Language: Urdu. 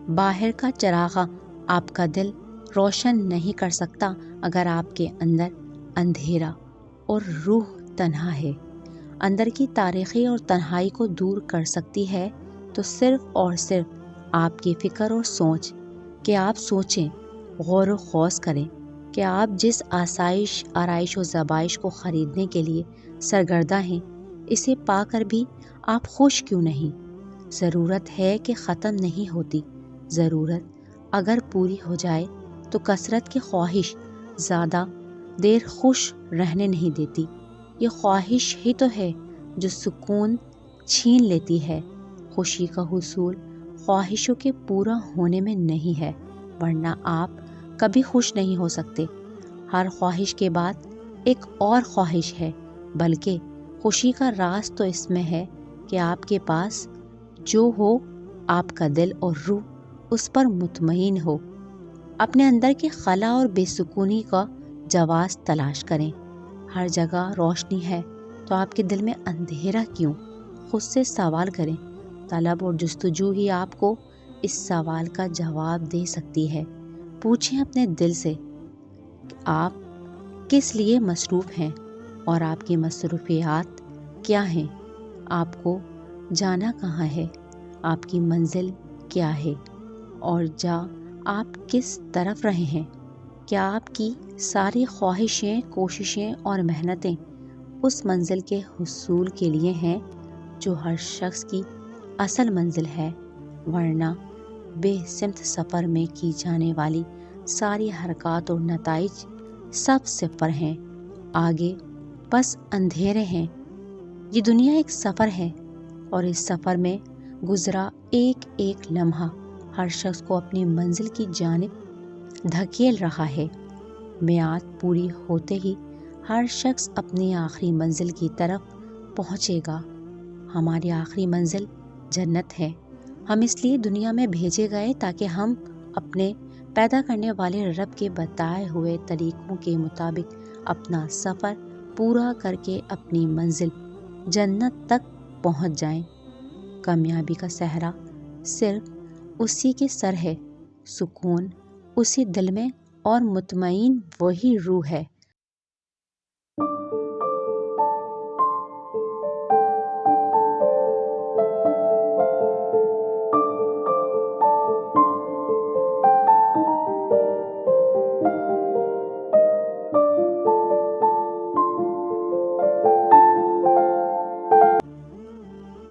باہر کا چراغاں آپ کا دل روشن نہیں کر سکتا اگر آپ کے اندر اندھیرا اور روح تنہا ہے۔ اندر کی تاریکی اور تنہائی کو دور کر سکتی ہے تو صرف اور صرف آپ کی فکر اور سوچ، کہ آپ سوچیں، غور و خوض کریں کہ آپ جس آرائش و ذبائش کو خریدنے کے لیے سرگرداں ہیں، اسے پا کر بھی آپ خوش کیوں نہیں؟ ضرورت ہے کہ ختم نہیں ہوتی۔ ضرورت اگر پوری ہو جائے تو کثرت کی خواہش زیادہ دیر خوش رہنے نہیں دیتی۔ یہ خواہش ہی تو ہے جو سکون چھین لیتی ہے۔ خوشی کا حصول خواہشوں کے پورا ہونے میں نہیں ہے، ورنہ آپ کبھی خوش نہیں ہو سکتے۔ ہر خواہش کے بعد ایک اور خواہش ہے، بلکہ خوشی کا راز تو اس میں ہے کہ آپ کے پاس جو ہو، آپ کا دل اور روح اس پر مطمئن ہو۔ اپنے اندر کے خلا اور بے سکونی کا جواز تلاش کریں۔ ہر جگہ روشنی ہے تو آپ کے دل میں اندھیرا کیوں؟ خود سے سوال کریں۔ طلب اور جستجو ہی آپ کو اس سوال کا جواب دے سکتی ہے۔ پوچھیں اپنے دل سے کہ آپ کس لیے مصروف ہیں اور آپ کی مصروفیات کیا ہیں؟ آپ کو جانا کہاں ہے؟ آپ کی منزل کیا ہے؟ اور آپ کس طرف رہے ہیں؟ کیا آپ کی ساری خواہشیں، کوششیں اور محنتیں اس منزل کے حصول کے لیے ہیں جو ہر شخص کی اصل منزل ہے؟ ورنہ بے سمت سفر میں کی جانے والی ساری حرکات اور نتائج سب صفر ہیں۔ آگے بس اندھیرے ہیں۔ یہ دنیا ایک سفر ہے اور اس سفر میں گزرا ایک ایک لمحہ ہر شخص کو اپنی منزل کی جانب دھکیل رہا ہے۔ میعاد پوری ہوتے ہی ہر شخص اپنی آخری منزل کی طرف پہنچے گا۔ ہماری آخری منزل جنت ہے۔ ہم اس لیے دنیا میں بھیجے گئے تاکہ ہم اپنے پیدا کرنے والے رب کے بتائے ہوئے طریقوں کے مطابق اپنا سفر پورا کر کے اپنی منزل جنت تک پہنچ جائیں۔ کامیابی کا صحرا صرف اسی کے سر ہے، سکون اسی دل میں، اور مطمئن وہی روح ہے